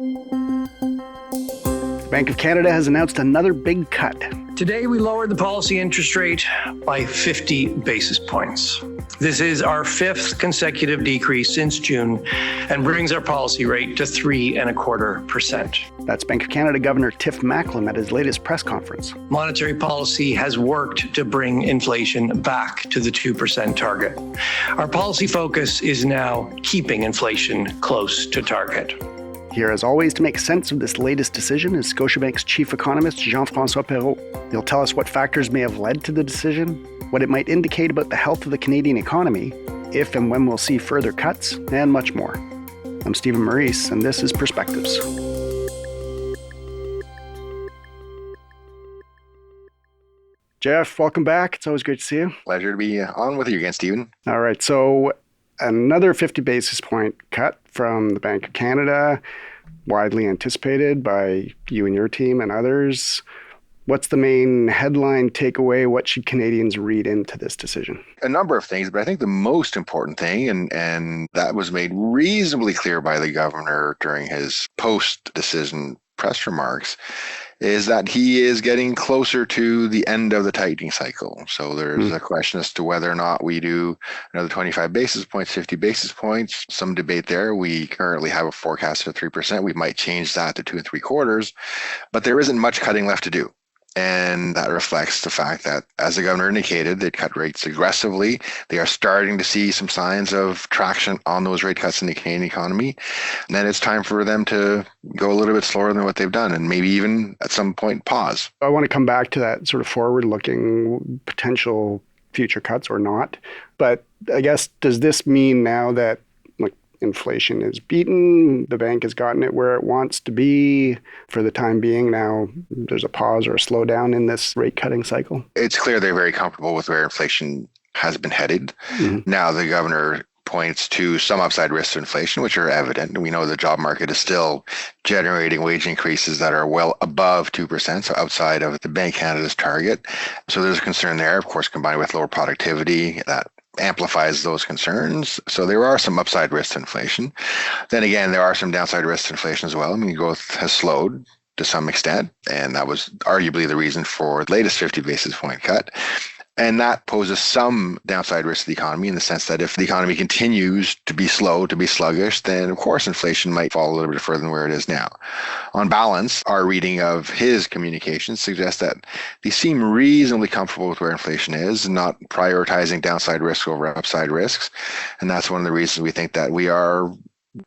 The Bank of Canada has announced another big cut. Today, we lowered the policy interest rate by 50 basis points. This is our fifth consecutive decrease since June and brings our policy rate to 3.25%. That's Bank of Canada Governor Tiff Macklem at his latest press conference. Monetary policy has worked to bring inflation back to the 2% target. Our policy focus is now keeping inflation close to target. Here, as always, to make sense of this latest decision is Scotiabank's chief economist, Jean-François Perrault. He'll tell us what factors may have led to the decision, what it might indicate about the health of the Canadian economy, if and when we'll see further cuts, and much more. I'm Stephen Maurice, and this is Perspectives. Jeff, welcome back. It's always great to see you. Pleasure to be on with you again, Stephen. All right, so another 50 basis point cut from the Bank of Canada, widely anticipated by you and your team and others. What's the main headline takeaway? What should Canadians read into this decision? A number of things, but I think the most important thing, and that was made reasonably clear by the governor during his post-decision press remarks, is that he is getting closer to the end of the tightening cycle. So there's a question as to whether or not we do another 25 basis points, 50 basis points, some debate there. We currently have a forecast of 3%. We might change that to 2.75%, but there isn't much cutting left to do. And that reflects the fact that, as the governor indicated, they cut rates aggressively. They are starting to see some signs of traction on those rate cuts in the Canadian economy. And then it's time for them to go a little bit slower than what they've done and maybe even at some point pause. I want to come back to that sort of forward-looking potential future cuts or not. But I guess, does this mean now that inflation is beaten, the bank has gotten it where it wants to be for the time being, now there's a pause or a slowdown in this rate cutting cycle? It's clear they're very comfortable with where inflation has been headed. Now the governor points to some upside risks to inflation, which are evident. We know the job market is still generating wage increases that are well above 2%, so outside of the Bank of Canada's target. So there's a concern there, of course, combined with lower productivity that amplifies those concerns. So there are some upside risks to inflation. Then again, there are some downside risks to inflation as well. I mean, growth has slowed to some extent, and that was arguably the reason for the latest 50 basis point cut. And that poses some downside risk to the economy in the sense that if the economy continues to be slow, to be sluggish, then of course inflation might fall a little bit further than where it is now. On balance, our reading of his communications suggests that they seem reasonably comfortable with where inflation is and not prioritizing downside risk over upside risks. And that's one of the reasons we think that we are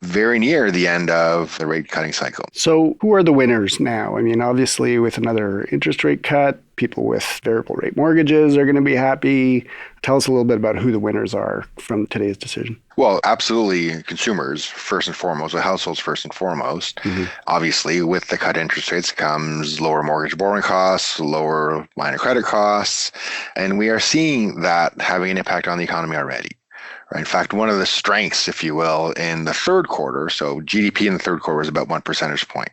very near the end of the rate cutting cycle. So who are the winners now? I mean, obviously with another interest rate cut, people with variable rate mortgages are going to be happy. Tell us a little bit about who the winners are from today's decision. Well, absolutely consumers first and foremost, the households first and foremost. Obviously, with the cut interest rates comes lower mortgage borrowing costs, lower line of credit costs, and we are seeing that having an impact on the economy already. In fact, one of the strengths, if you will, in the third quarter, so GDP in the third quarter was about 1 percentage point.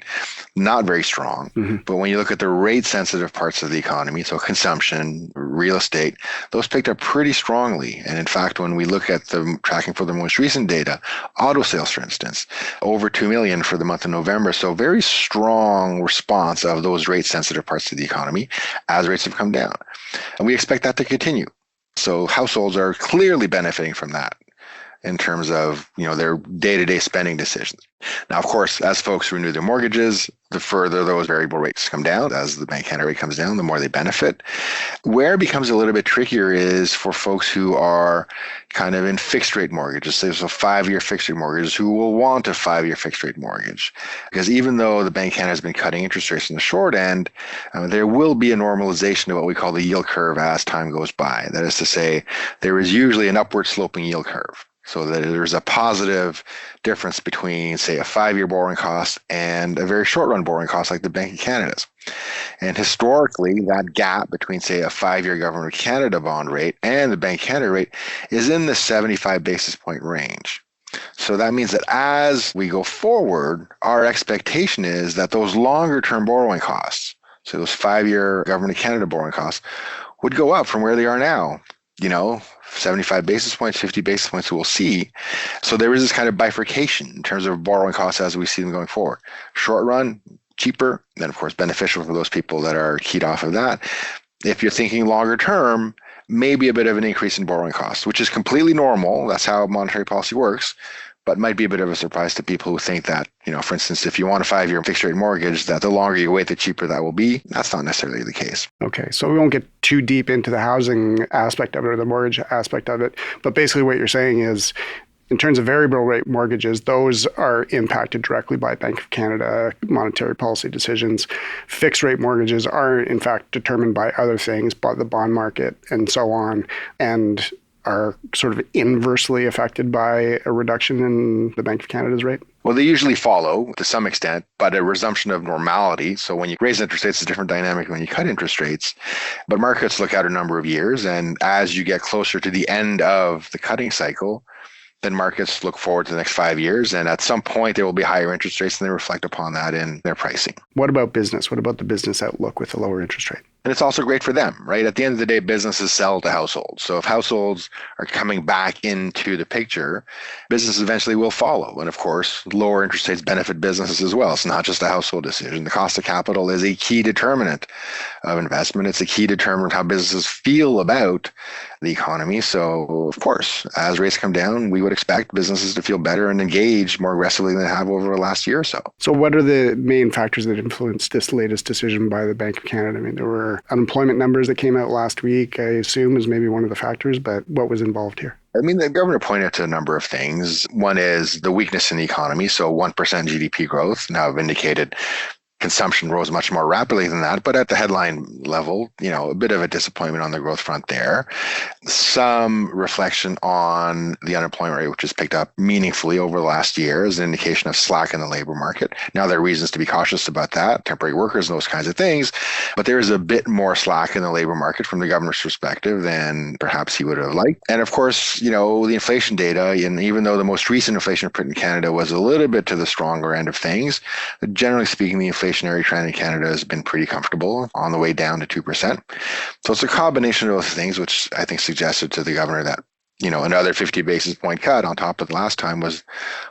Not very strong, but when you look at the rate-sensitive parts of the economy, so consumption, real estate, those picked up pretty strongly. And in fact, when we look at the tracking for the most recent data, auto sales, for instance, over 2 million for the month of November. So very strong response of those rate-sensitive parts of the economy as rates have come down. And we expect that to continue. So households are clearly benefiting from that in terms of, their day-to-day spending decisions. Now, of course, as folks renew their mortgages, the further those variable rates come down, as the Bank of Canada rate comes down, the more they benefit. Where it becomes a little bit trickier is for folks who are kind of in fixed rate mortgages, so 5-year fixed rate mortgages, who will want a 5-year fixed rate mortgage. Because even though the Bank of Canada has been cutting interest rates in the short end, there will be a normalization of what we call the yield curve as time goes by. That is to say, there is usually an upward sloping yield curve. So that there's a positive difference between, say, a 5-year borrowing cost and a very short-run borrowing cost like the Bank of Canada's. And historically, that gap between, say, a 5-year Government of Canada bond rate and the Bank of Canada rate is in the 75 basis point range. So that means that as we go forward, our expectation is that those longer-term borrowing costs, so those 5-year Government of Canada borrowing costs, would go up from where they are now 75 basis points, 50 basis points, we'll see. So there is this kind of bifurcation in terms of borrowing costs as we see them going forward. Short run, cheaper, then of course beneficial for those people that are keyed off of that. If you're thinking longer term, maybe a bit of an increase in borrowing costs, which is completely normal. That's how monetary policy works, but might be a bit of a surprise to people who think that, for instance, if you want a 5-year fixed rate mortgage, that the longer you wait, the cheaper that will be. That's not necessarily the case. Okay, so we won't get too deep into the housing aspect of it or the mortgage aspect of it, but basically what you're saying is, in terms of variable rate mortgages, those are impacted directly by Bank of Canada monetary policy decisions. Fixed rate mortgages are, in fact, determined by other things, by the bond market and so on, and are sort of inversely affected by a reduction in the Bank of Canada's rate? Well, they usually follow to some extent, but a resumption of normality. So when you raise interest rates, it's a different dynamic than when you cut interest rates. But markets look at a number of years, and as you get closer to the end of the cutting cycle, then markets look forward to the next 5 years. And at some point, there will be higher interest rates, and they reflect upon that in their pricing. What about business? What about the business outlook with the lower interest rate? And it's also great for them, right? At the end of the day, businesses sell to households. So if households are coming back into the picture, businesses eventually will follow. And of course, lower interest rates benefit businesses as well. It's not just a household decision. The cost of capital is a key determinant of investment. It's a key determinant of how businesses feel about the economy. So of course, as rates come down, we would expect businesses to feel better and engage more aggressively than they have over the last year or so. So what are the main factors that influenced this latest decision by the Bank of Canada? I mean, there were unemployment numbers that came out last week, I assume, is maybe one of the factors, but what was involved here? I mean, the governor pointed to a number of things. One is the weakness in the economy. So 1% GDP growth. Now I've indicated consumption rose much more rapidly than that, but at the headline level, a bit of a disappointment on the growth front there. Some reflection on the unemployment rate, which has picked up meaningfully over the last year, as an indication of slack in the labor market. Now, there are reasons to be cautious about that, temporary workers and those kinds of things, but there is a bit more slack in the labor market from the governor's perspective than perhaps he would have liked. And of course, the inflation data, and even though the most recent inflation print in Canada was a little bit to the stronger end of things, generally speaking, the inflationary trend in Canada has been pretty comfortable on the way down to 2%. So it's a combination of those things, which I think suggested to the governor that, another 50 basis point cut on top of the last time was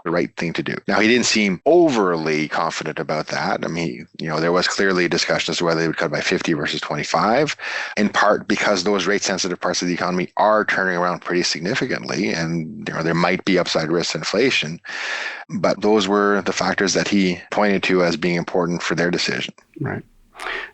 the right thing to do. Now, he didn't seem overly confident about that. I mean, there was clearly a discussion as to whether they would cut by 50 versus 25, in part because those rate sensitive parts of the economy are turning around pretty significantly, and there might be upside risk inflation. But those were the factors that he pointed to as being important for their decision. Right.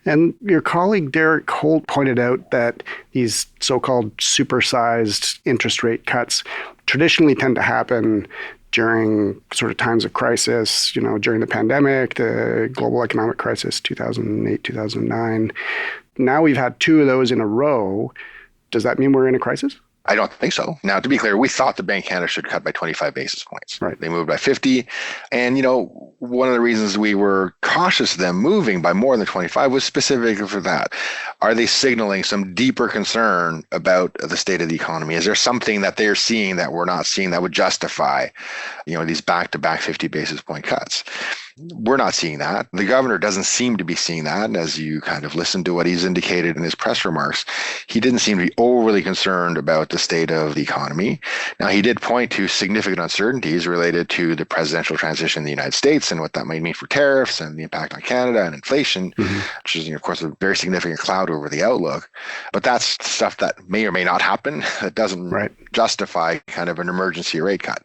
And your colleague Derek Holt pointed out that these so-called supersized interest rate cuts traditionally tend to happen during sort of times of crisis, during the pandemic, the global economic crisis, 2008, 2009. Now we've had two of those in a row. Does that mean we're in a crisis? I don't think so. Now, to be clear, we thought the Bank of Canada should cut by 25 basis points. Right. They moved by 50. And, one of the reasons we were cautious of them moving by more than 25 was specifically for that. Are they signaling some deeper concern about the state of the economy? Is there something that they're seeing that we're not seeing that would justify, these back-to-back 50 basis point cuts? We're not seeing that. The governor doesn't seem to be seeing that. And as you kind of listen to what he's indicated in his press remarks, he didn't seem to be overly concerned about the state of the economy. Now, he did point to significant uncertainties related to the presidential transition in the United States and what that might mean for tariffs and the impact on Canada and inflation, which is, of course, a very significant cloud over the outlook. But that's stuff that may or may not happen. That doesn't justify kind of an emergency rate cut.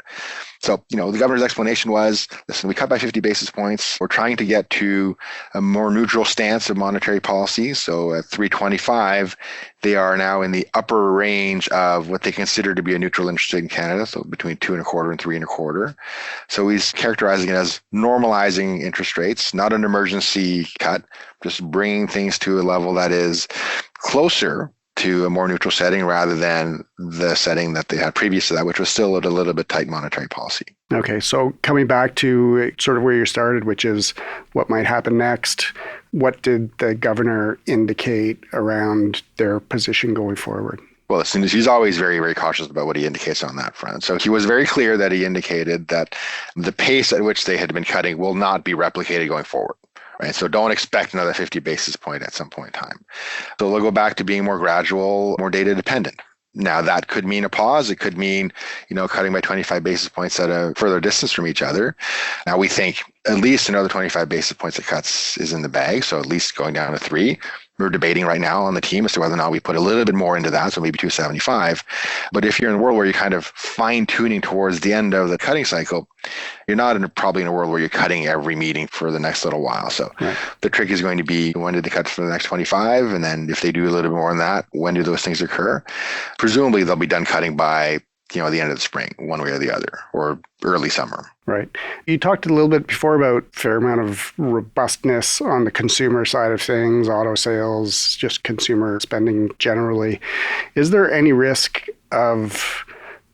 So, the governor's explanation was, listen, we cut by 50 basis points. We're trying to get to a more neutral stance of monetary policy. So at 325, they are now in the upper range of what they consider to be a neutral interest rate in Canada. So between 2.25 and 3.25. So he's characterizing it as normalizing interest rates, not an emergency cut, just bringing things to a level that is closer to a more neutral setting rather than the setting that they had previous to that, which was still at a little bit tight monetary policy. Okay, so coming back to sort of where you started, which is what might happen next, what did the governor indicate around their position going forward? Well, as soon as he's always very, very cautious about what he indicates on that front. So he was very clear that he indicated that the pace at which they had been cutting will not be replicated going forward. Right. So don't expect another 50 basis point at some point in time. So they'll go back to being more gradual, more data dependent. Now, that could mean a pause. It could mean, cutting by 25 basis points at a further distance from each other. Now, we think at least another 25 basis points of cuts is in the bag, so at least going down to 3. We're debating right now on the team as to whether or not we put a little bit more into that, so maybe 275. But if you're in a world where you're kind of fine-tuning towards the end of the cutting cycle, you're not probably in a world where you're cutting every meeting for the next little while. So The trick is going to be, when did they cut for the next 25? And then if they do a little bit more than that, when do those things occur? Presumably they'll be done cutting by the end of the spring, one way or the other, or early summer. Right. You talked a little bit before about a fair amount of robustness on the consumer side of things, auto sales, just consumer spending generally. Is there any risk of,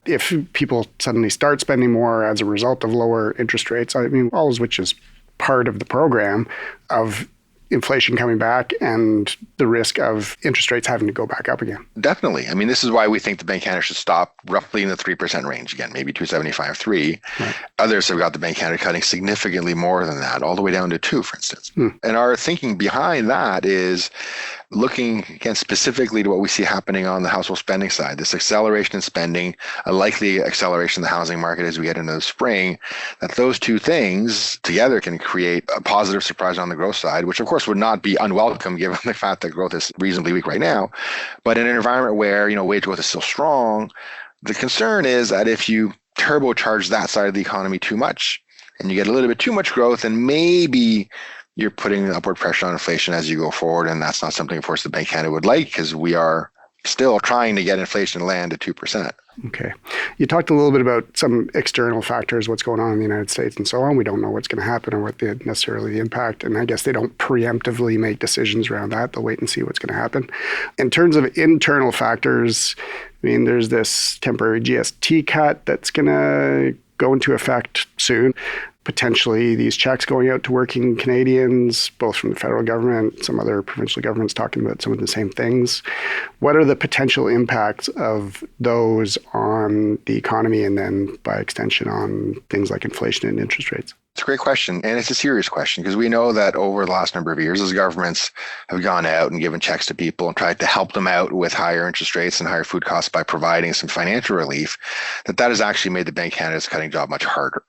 if people suddenly start spending more as a result of lower interest rates, all of which is part of the program, of inflation coming back and the risk of interest rates having to go back up again? Definitely. This is why we think the Bank of Canada should stop roughly in the 3% range again, maybe 2.75, 3. Right. Others have got the Bank of Canada cutting significantly more than that, all the way down to 2, for instance. And our thinking behind that is looking again specifically to what we see happening on the household spending side, this acceleration in spending, a likely acceleration in the housing market as we get into the spring, that those two things together can create a positive surprise on the growth side, which of course would not be unwelcome given the fact that growth is reasonably weak right now. But in an environment where, wage growth is still strong, the concern is that if you turbocharge that side of the economy too much and you get a little bit too much growth, and maybe you're putting upward pressure on inflation as you go forward. And that's not something, of course, the Bank of Canada would like, because we are still trying to get inflation to land at 2%. Okay. You talked a little bit about some external factors, what's going on in the United States and so on. We don't know what's going to happen or what necessarily the impact. And I guess they don't preemptively make decisions around that. They'll wait and see what's going to happen. In terms of internal factors, there's this temporary GST cut that's going to go into effect soon. Potentially these checks going out to working Canadians, both from the federal government, some other provincial governments talking about some of the same things. What are the potential impacts of those on the economy and then by extension on things like inflation and interest rates? It's a great question, and it's a serious question, because we know that over the last number of years, as governments have gone out and given checks to people and tried to help them out with higher interest rates and higher food costs by providing some financial relief, that has actually made the Bank of Canada's cutting job much harder,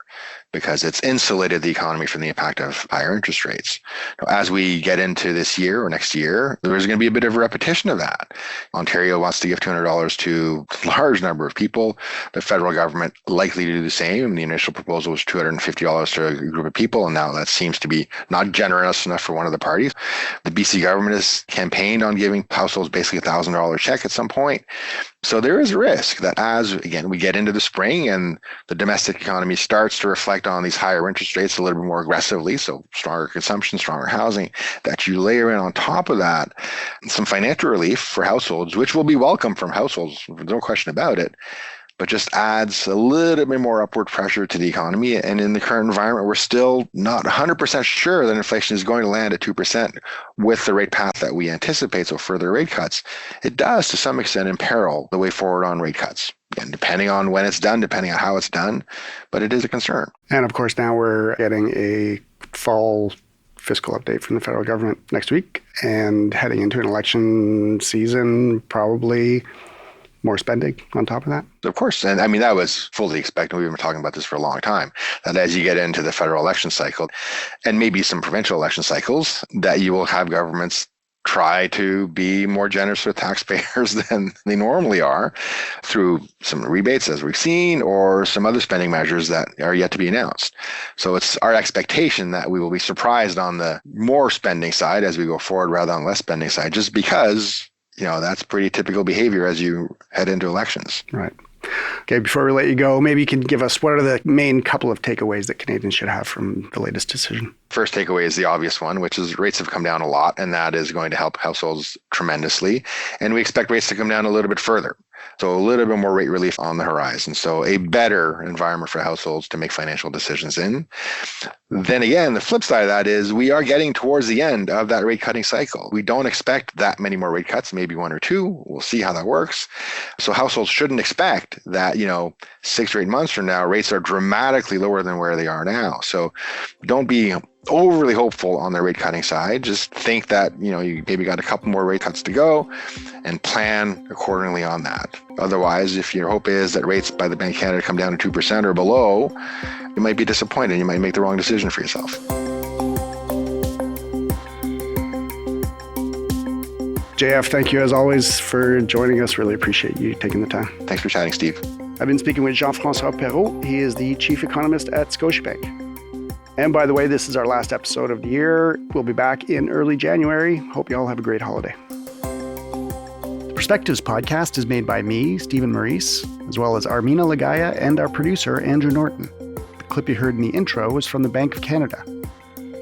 because it's insulated the economy from the impact of higher interest rates. Now, as we get into this year or next year, there's going to be a bit of a repetition of that. Ontario wants to give $200 to a large number of people. The federal government likely to do the same. The initial proposal was $250 to a group of people, and now that seems to be not generous enough for one of the parties. The BC government has campaigned on giving households basically a $1,000 check at some point. So there is a risk that as, again, we get into the spring and the domestic economy starts to reflect on these higher interest rates a little bit more aggressively, so stronger consumption, stronger housing, that you layer in on top of that some financial relief for households, which will be welcome from households, no question about it, but just adds a little bit more upward pressure to the economy. And in the current environment, we're still not 100% sure that inflation is going to land at 2% with the rate path that we anticipate, so further rate cuts. It does, to some extent, imperil the way forward on rate cuts. And depending on when it's done, depending on how it's done, but it is a concern. And of course, now we're getting a fall fiscal update from the federal government next week and heading into an election season, probably more spending on top of that. Of course. And that was fully expected. We've been talking about this for a long time, that as you get into the federal election cycle and maybe some provincial election cycles, that you will have governments try to be more generous with taxpayers than they normally are through some rebates, as we've seen, or some other spending measures that are yet to be announced. So it's our expectation that we will be surprised on the more spending side as we go forward rather than less spending side, just because that's pretty typical behavior as you head into elections. Right. Okay, before we let you go, maybe you can give us what are the main couple of takeaways that Canadians should have from the latest decision? First takeaway is the obvious one, which is rates have come down a lot, and that is going to help households tremendously. And we expect rates to come down a little bit further. So a little bit more rate relief on the horizon. So a better environment for households to make financial decisions in. Then again, the flip side of that is we are getting towards the end of that rate cutting cycle. We don't expect that many more rate cuts, maybe 1 or 2. We'll see how that works. So households shouldn't expect that, 6 or 8 months from now, rates are dramatically lower than where they are now. So don't be overly hopeful on the rate cutting side. Just think that, you maybe got a couple more rate cuts to go and plan accordingly on that. Otherwise, if your hope is that rates by the Bank of Canada come down to 2% or below, you might be disappointed. You might make the wrong decision for yourself. JF, thank you as always for joining us. Really appreciate you taking the time. Thanks for chatting, Steve. I've been speaking with Jean-François Perrault. He is the chief economist at Scotiabank. And by the way, this is our last episode of the year. We'll be back in early January. Hope you all have a great holiday. The Perspectives podcast is made by me, Stephen Maurice, as well as Armina Lagaya and our producer, Andrew Norton. The clip you heard in the intro was from the Bank of Canada.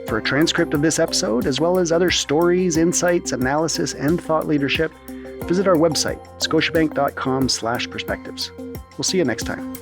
For a transcript of this episode, as well as other stories, insights, analysis, and thought leadership, visit our website, scotiabank.com/perspectives. We'll see you next time.